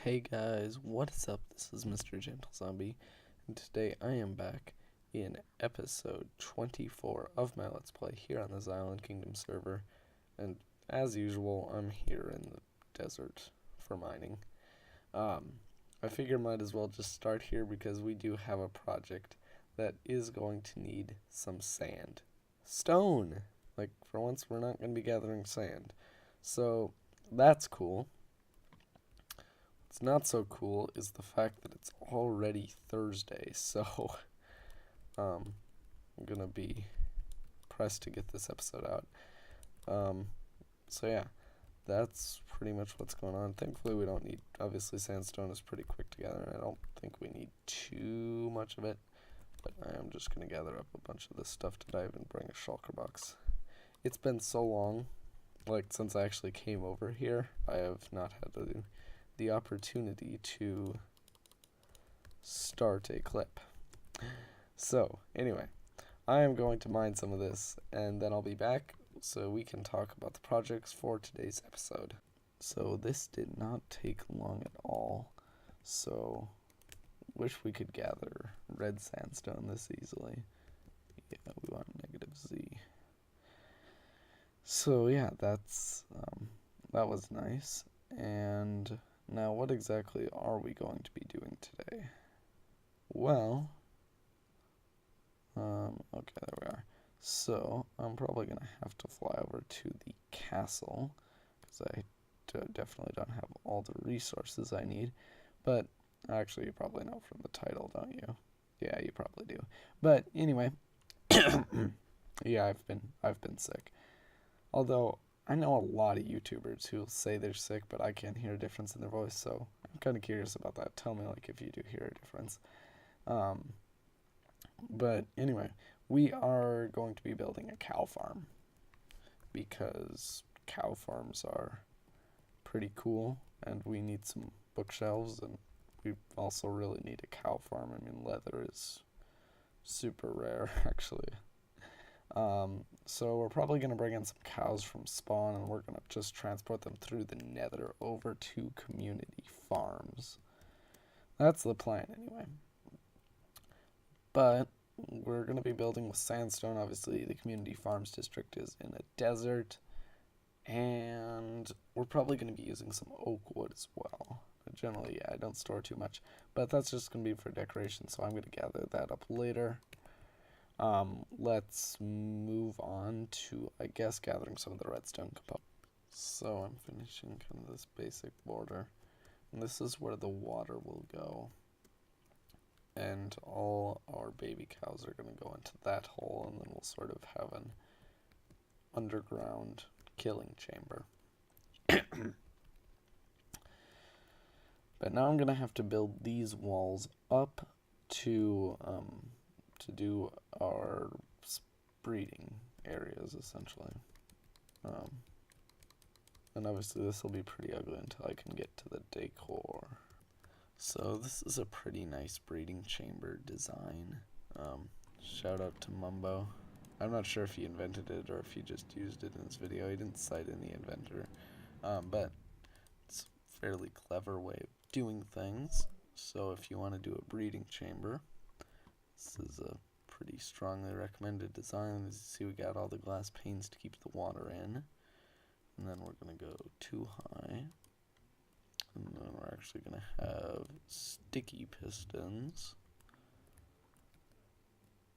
Hey guys, what is up? This is Mr. Gentle Zombie, and today I am back in episode 24 of my Let's Play here on the Xilon Kingdom server, and as usual, I'm here in the desert for mining. I figure might as well just start here because we do have a project that is going to need some sand. Stone! Like, for once, we're not going to be gathering sand. So, that's cool. What's not so cool is the fact that it's already Thursday, so I'm gonna be pressed to get this episode out. So yeah, that's pretty much what's going on. Thankfully we don't need, obviously sandstone is pretty quick to gather, and I don't think we need too much of it, but I am just gonna gather up a bunch of this stuff today and bring a shulker box. It's been so long, like since I actually came over here, I have not had the opportunity to start a clip. So, anyway, I am going to mine some of this, and then I'll be back so we can talk about the projects for today's episode. So, this did not take long at all, so wish we could gather red sandstone this easily. Yeah, we want -Z. So, yeah, that was nice, and now, what exactly are we going to be doing today? Well, okay, there we are. So, I'm probably going to have to fly over to the castle, because I definitely don't have all the resources I need. But, actually, you probably know from the title, don't you? Yeah, you probably do. But, anyway, yeah, I've been sick. Although, I know a lot of YouTubers who say they're sick, but I can't hear a difference in their voice, so I'm kind of curious about that. Tell me, like, if you do hear a difference. But anyway, we are going to be building a cow farm, because cow farms are pretty cool, and we need some bookshelves, and we also really need a cow farm. I mean, leather is super rare, actually. So we're probably going to bring in some cows from spawn, and we're going to just transport them through the nether over to community farms. That's the plan anyway. But we're going to be building with sandstone. Obviously, the community farms district is in a desert, and we're probably going to be using some oak wood as well. Generally, yeah, I don't store too much, but that's just going to be for decoration, so I'm going to gather that up later. Let's move on to, I guess, gathering some of the redstone components. So I'm finishing kind of this basic border, and this is where the water will go. And all our baby cows are going to go into that hole, and then we'll sort of have an underground killing chamber. But now I'm going to have to build these walls up to do our breeding areas, essentially. And obviously this will be pretty ugly until I can get to the decor. So this is a pretty nice breeding chamber design. Shout out to Mumbo. I'm not sure if he invented it or if he just used it in his video. He didn't cite any inventor. But it's a fairly clever way of doing things. So if you want to do a breeding chamber, this is a pretty strongly recommended design. As you see, we got all the glass panes to keep the water in. And then we're going to go too high. And then we're actually going to have sticky pistons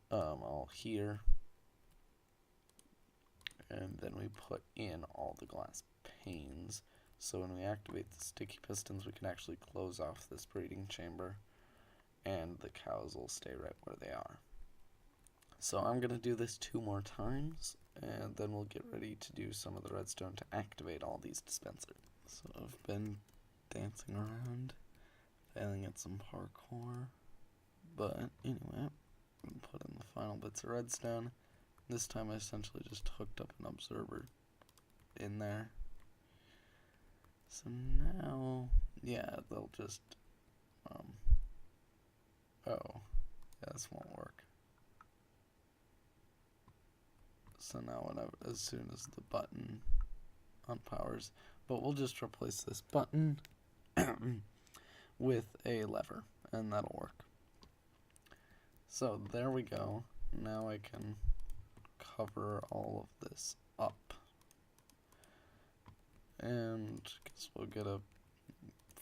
all here. And then we put in all the glass panes. So when we activate the sticky pistons, we can actually close off this breeding chamber, and the cows will stay right where they are. So I'm going to do this 2 more times, and then we'll get ready to do some of the redstone to activate all these dispensers. So I've been dancing around, failing at some parkour, but anyway, I'm going to put in the final bits of redstone. This time I essentially just hooked up an observer in there. So now, yeah, they'll just, oh, yeah, this won't work. So now as soon as the button unpowers, but we'll just replace this button with a lever, and that'll work. So there we go. Now I can cover all of this up. And I guess we'll get a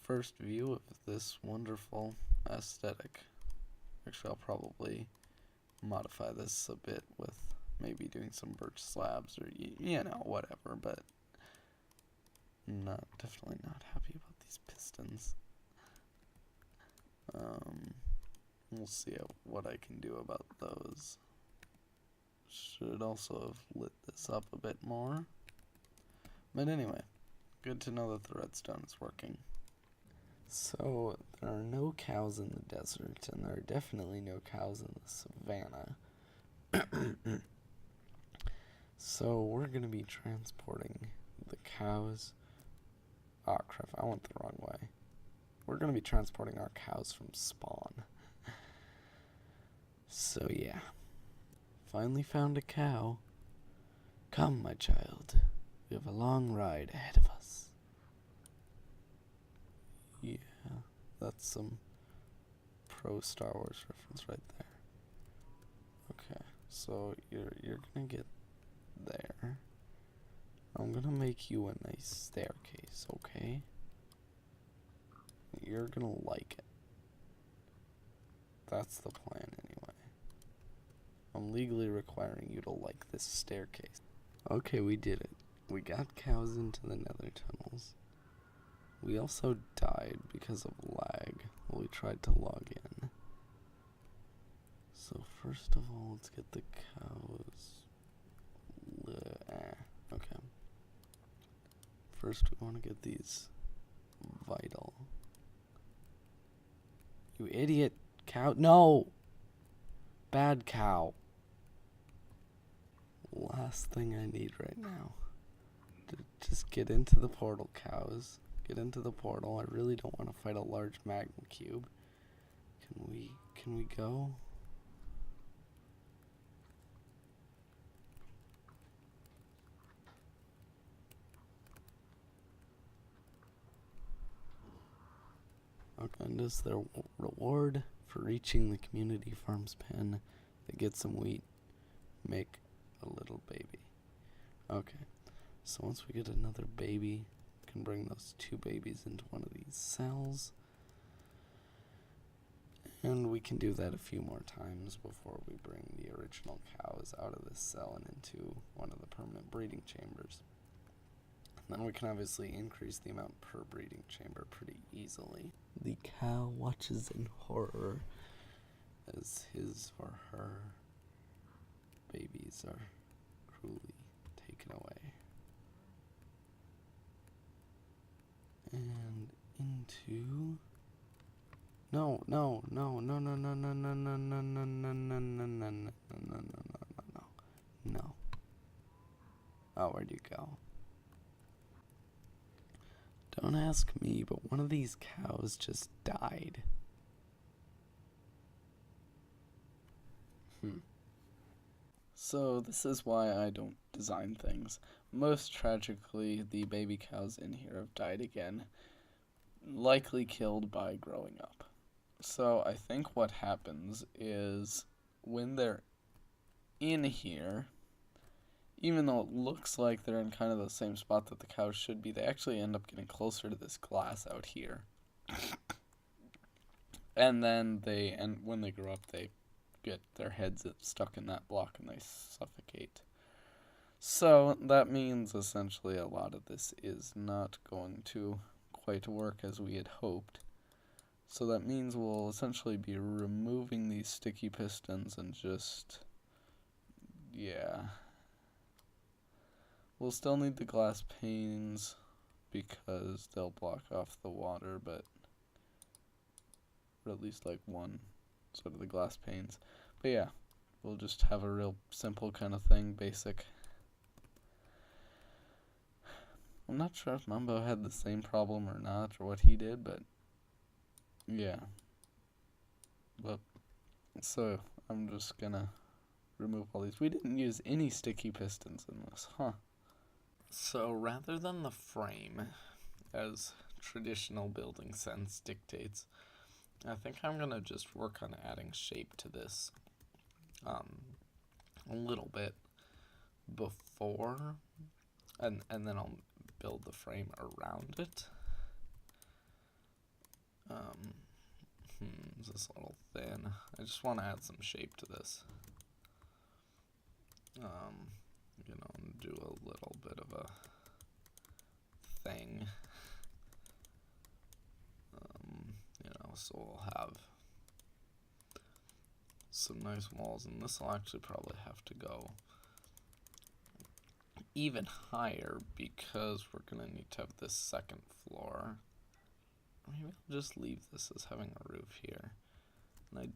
first view of this wonderful aesthetic. Actually, I'll probably modify this a bit with maybe doing some birch slabs or, you know, whatever, but definitely not happy about these pistons. We'll see what I can do about those. Should also have lit this up a bit more. But anyway, good to know that the redstone is working. So, there are no cows in the desert, and there are definitely no cows in the savannah. So, we're going to be transporting the cows. Oh, crap, I went the wrong way. We're going to be transporting our cows from spawn. So, yeah. Finally found a cow. Come, my child. We have a long ride ahead of us. Yeah, that's some pro Star Wars reference right there. Okay, so you're gonna get there. I'm gonna make you a nice staircase, okay? You're gonna like it. That's the plan anyway. I'm legally requiring you to like this staircase. Okay, we did it. We got cows into the nether tunnels. We also died because of lag while we tried to log in. So first of all, let's get the cows. Okay. First we want to get these vital. You idiot cow. No! Bad cow. Last thing I need right now. Just get into the portal, cows. Get into the portal. I really don't want to fight a large magma cube. Can we go? Okay, and this is their reward for reaching the community farms pen. They get some wheat, make a little baby. Okay, so once we get another baby, we can bring those two babies into one of these cells. And we can do that a few more times before we bring the original cows out of this cell and into one of the permanent breeding chambers. And then we can obviously increase the amount per breeding chamber pretty easily. The cow watches in horror as his or her babies are cruelly taken away. And into... No. Oh, where'd you go? Don't ask me, but one of these cows just died. So this is why I don't design things. Most tragically, the baby cows in here have died again, likely killed by growing up. So I think what happens is when they're in here, even though it looks like they're in kind of the same spot that the cows should be, they actually end up getting closer to this glass out here. And then when they grow up, they get their heads stuck in that block and they suffocate. So that means essentially a lot of this is not going to quite work as we had hoped. So that means we'll essentially be removing these sticky pistons and just, yeah. We'll still need the glass panes because they'll block off the water, or at least like one sort of the glass panes. But yeah, we'll just have a real simple kind of thing, basic. I'm not sure if Mumbo had the same problem or not, or what he did, but yeah. But, so, I'm just gonna remove all these. We didn't use any sticky pistons in this, huh? So, rather than the frame, as traditional building sense dictates. I think I'm gonna just work on adding shape to this a little bit before, and then I'll build the frame around it. Is this a little thin? I just want to add some shape to this. Do a little bit of a thing. So we'll have some nice walls, and this will actually probably have to go even higher because we're gonna need to have this second floor. Maybe I'll just leave this as having a roof here, and I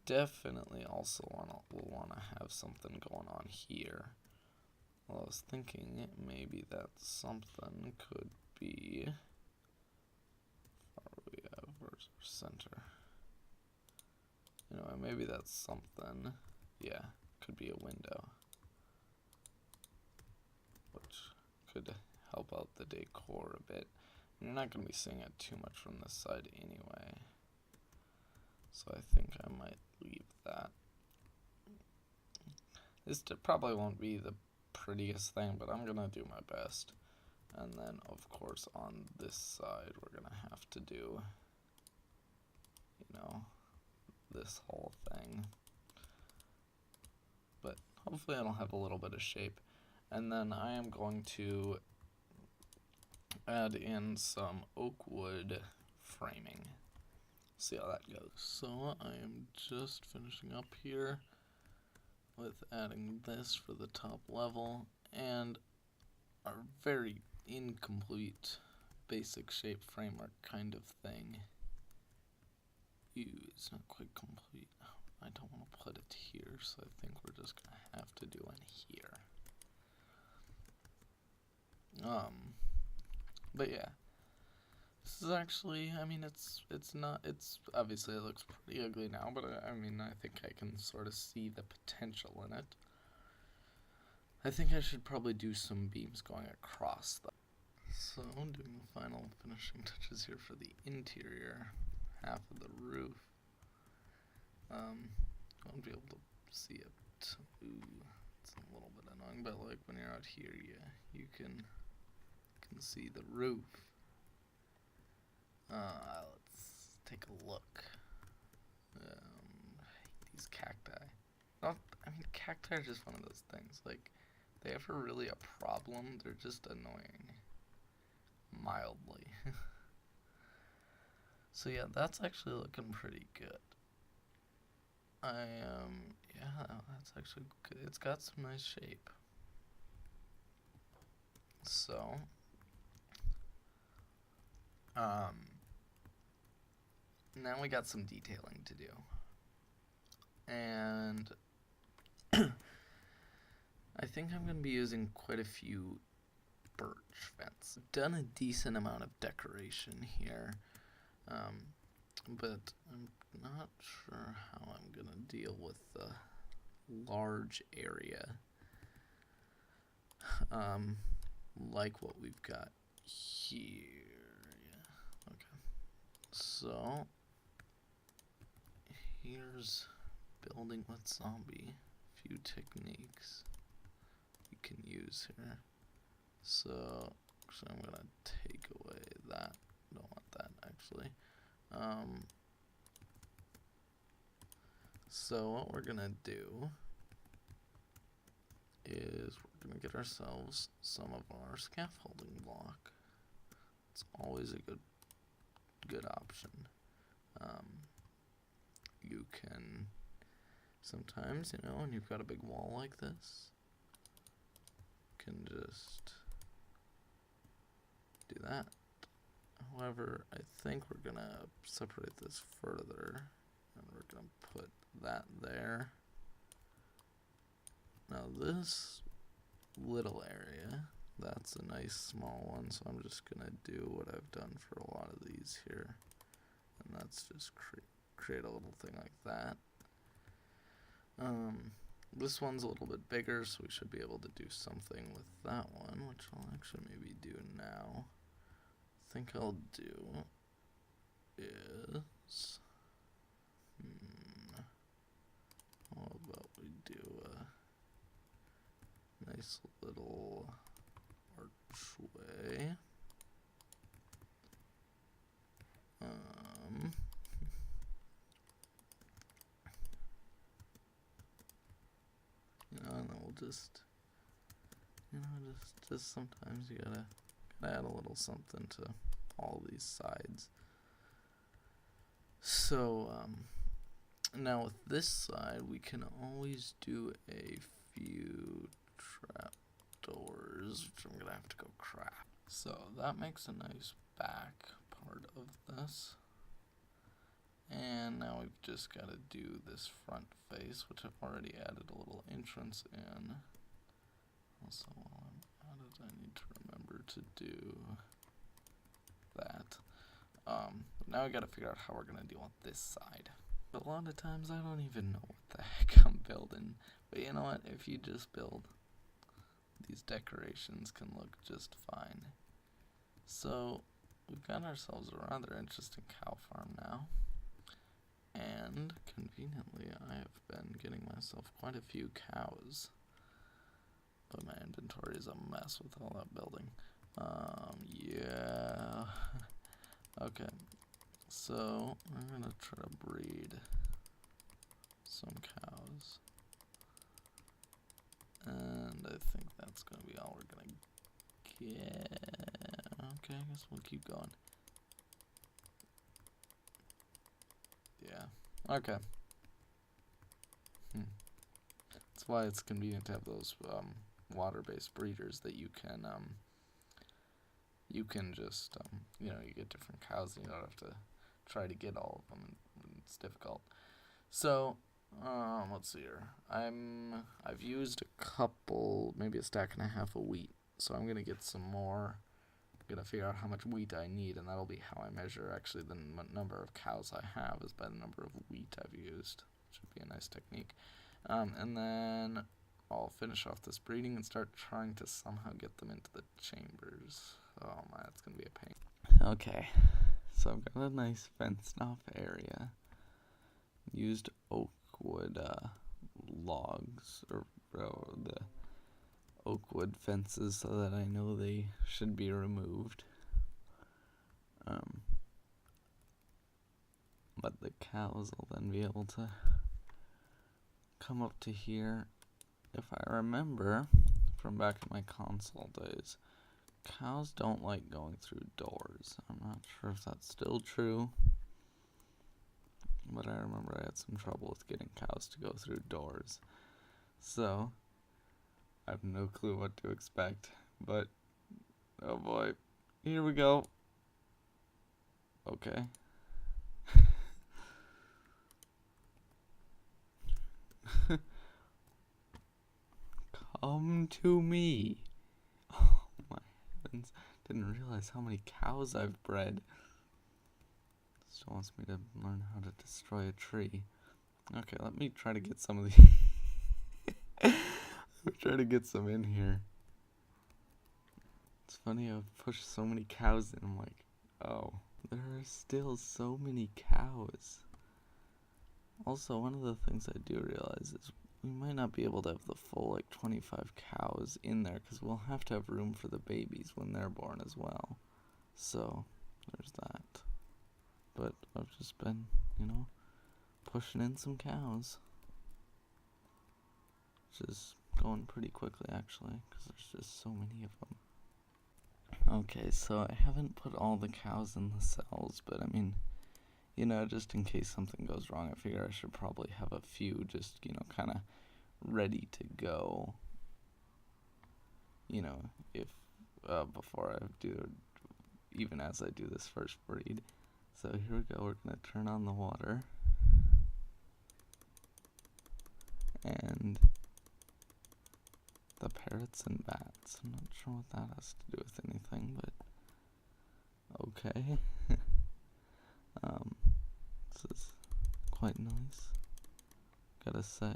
definitely also will want to have something going on here. Well, I was thinking maybe that something could be. Where's our center? Maybe that's something. Yeah, could be a window, which could help out the decor a bit. And you're not going to be seeing it too much from this side anyway, so I think I might leave that. This probably won't be the prettiest thing, but I'm going to do my best. And then, of course, on this side, we're going to have to do, this whole thing. But hopefully it'll have a little bit of shape. And then I am going to add in some oak wood framing. See how that goes. So I am just finishing up here with adding this for the top level, and our very incomplete basic shape framework kind of thing. It's not quite complete. I don't want to put it here, so I think we're just gonna have to do it here. But yeah, this is actually, it's obviously it looks pretty ugly now, but I think I can sort of see the potential in it. I think I should probably do some beams going across them. So, doing the final finishing touches here for the interior half of the roof. I won't be able to see it. Ooh, it's a little bit annoying, but like when you're out here, you can see the roof. Let's take a look. I hate these cacti. Cacti are just one of those things. Like, they ever really a problem? They're just annoying. Mildly. So yeah, that's actually looking pretty good. Yeah, that's actually good. It's got some nice shape. So, now we got some detailing to do. And I think I'm going to be using quite a few birch vents. I've done a decent amount of decoration here, but I'm not sure how I'm going to deal with the large area, like what we've got here. Yeah, okay. So, here's building with zombie. A few techniques you can use here. So, actually I'm gonna take away that. Don't want that actually. So what we're gonna do is we're gonna get ourselves some of our scaffolding block. It's always a good option. You can sometimes, when you've got a big wall like this, you can just do that. However, I think we're gonna separate this further, and we're gonna put that there. Now this little area, that's a nice small one, so I'm just gonna do what I've done for a lot of these here, and that's just create a little thing like that. This one's a little bit bigger, so we should be able to do something with that one, which I'll actually maybe do now. think I'll do is, how about we do a nice little archway. And then we'll just, just sometimes you gotta add a little something to all these sides. So, now with this side, we can always do a few trapdoors, which I'm gonna have to go craft. So that makes a nice back part of this. And now we've just got to do this front face, which I've already added a little entrance in. Also, while I'm at it, I need to remember to do that. Now we got to figure out how we're going to deal with this side. But a lot of times I don't even know what the heck I'm building. But you know what? If you just build, these decorations can look just fine. So we've got ourselves a rather interesting cow farm now. And conveniently, I have been getting myself quite a few cows. But my inventory is a mess with all that building. Yeah. Okay. So, we're gonna try to breed some cows. And I think that's gonna be all we're gonna get. Okay, I guess we'll keep going. Yeah. Okay. That's why it's convenient to have those water-based breeders that you can just you get different cows and you don't have to try to get all of them. It's difficult. So let's see here. I've used a couple, maybe a stack and a half of wheat. So I'm gonna get some more. I'm gonna figure out how much wheat I need, and that'll be how I measure actually the number of cows I have is by the number of wheat I've used. Should be a nice technique. And then I'll finish off this breeding and start trying to somehow get them into the chambers. Oh man, it's gonna be a pain. Okay, so I've got a nice fenced off area. Used oak wood logs, or the oak wood fences, so that I know they should be removed. But the cows will then be able to come up to here. If I remember from back in my console days, cows don't like going through doors. I'm not sure if that's still true, but I remember I had some trouble with getting cows to go through doors. So I have no clue what to expect, but oh boy, here we go. Okay. Come to me. Oh my heavens. Didn't realize how many cows I've bred. Still wants me to learn how to destroy a tree. Okay, let me try to get some of these. Let me try to get some in here. It's funny, I've pushed so many cows in. I'm like, oh, there are still so many cows. Also, one of the things I do realize is we might not be able to have the full 25 cows in there, because we'll have to have room for the babies when they're born as well. So there's that. But I've just been, pushing in some cows, which is going pretty quickly actually, because there's just so many of them. Okay, so I haven't put all the cows in the cells, but I mean, just in case something goes wrong, I figure I should probably have a few just, kind of ready to go, if, before I do, even as I do this first breed. So here we go, we're going to turn on the water, and the parrots and bats. I'm not sure what that has to do with anything, but okay. This is quite nice, gotta say.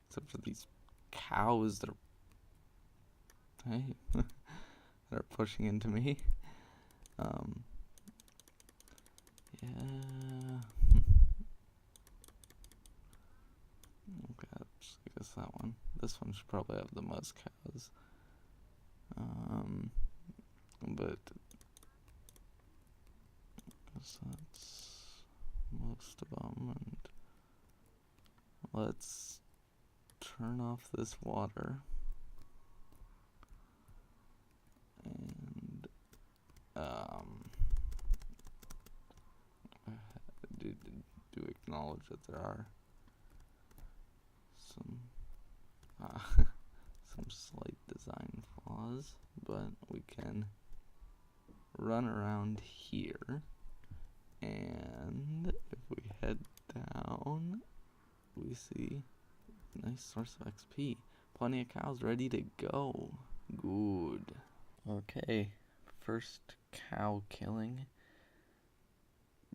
Except for these cows that are, hey, that are pushing into me. Yeah. Okay, I guess that one. This one should probably have the most cows. But so that's most of them, and let's turn off this water and do acknowledge that there are some some slight design flaws, but we can run around here, and if we head down, we see a nice source of XP. Plenty of cows ready to go. Good. Okay, first cow killing.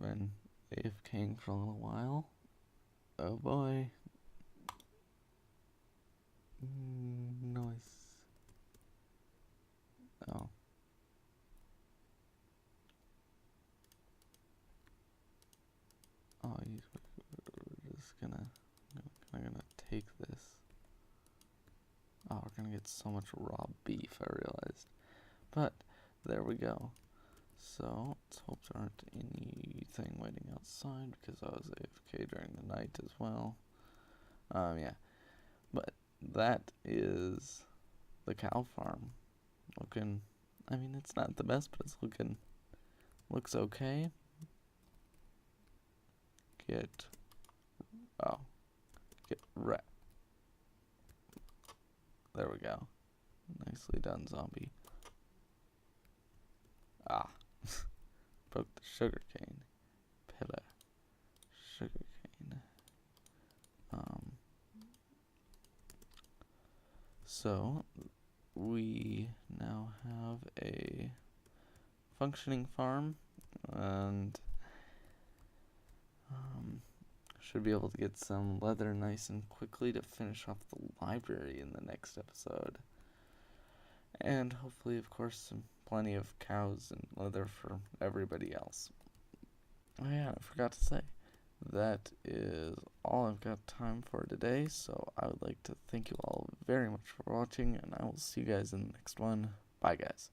Been AFKing for a little while. Oh boy. Noise. Oh. Oh, we're just gonna take this. Oh, we're gonna get so much raw beef, I realized. But, there we go. So, let's hope there aren't anything waiting outside, because I was AFK during the night as well. Yeah. But, that is the cow farm. Looking, I mean, it's not the best, but it's looks okay. Get wrecked. There we go. Nicely done, zombie. Ah. Broke the sugarcane. Pillar. Sugarcane. So, we now have a functioning farm, and should be able to get some leather nice and quickly to finish off the library in the next episode. And hopefully, of course, plenty of cows and leather for everybody else. Oh yeah, I forgot to say, that is all I've got time for today, so I would like to thank you all very much for watching, and I will see you guys in the next one. Bye, guys.